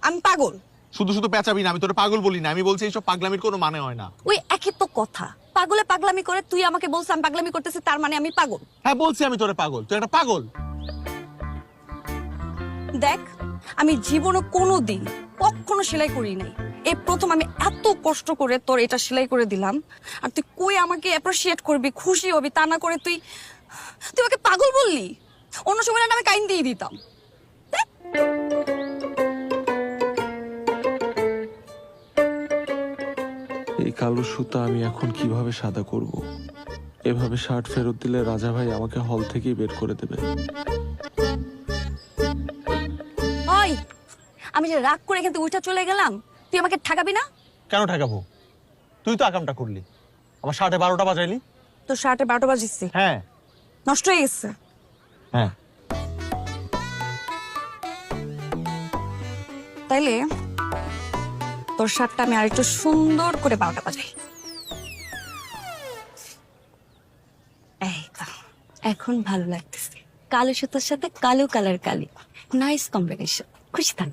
আমি পাগল। শুধু শুধু পেঁচাবি না, আমি তোরে পাগল বলি না, আমি বলছি এইসব পাগলামির কোনো মানে হয় না। ওই একই তো কথা, পাগলে পাগলামি করে, তুই আমাকে বলছিস আমি পাগলামি করতেছি, তার মানে আমি পাগল? হ্যাঁ বলছি আমি তোরে পাগল, তুই একটা পাগল। দেখ, আমি জীবনে কোনোদিন কখনো সেলাই করি নাই, এই প্রথম আমি এত কষ্ট করে তোর এটা সেলাই করে দিলাম, আর তুই কই আমাকে অ্যাপ্রিশিয়েট করবি, খুশি হবি, তা না করে তুই তুই আমাকে পাগল বললি। অন্য সময় না আমি কাইন দিয়ে দিতাম। এই কালো সুতা আমি এখন কিভাবে সাদা করব? এভাবে শার্ট ফেরত দিলে রাজা ভাই আমাকে হল থেকেই বের করে দেবে। ওই, আমি যে রাগ করে এখান থেকে উঠে চলে গেলাম, তুই আমাকে ঠকাবি না? কেন ঠেকাবো? তুই তো আকামটা করলি, আমার 12:30 বাজাইলি। তোর শার্টে 12টা বাজিচ্ছে, হ্যাঁ নষ্ট হয়ে গেছে। হ্যাঁ। তাইলে তোর শার্টটা আমি আরেকটু সুন্দর করে 12টা বাজাই। এই তো, এখন ভালো লাগতেছে, কালো সুতোর সাথে কালো কালার কালি, নাইস কম্বিনেশন, খুশি থাক।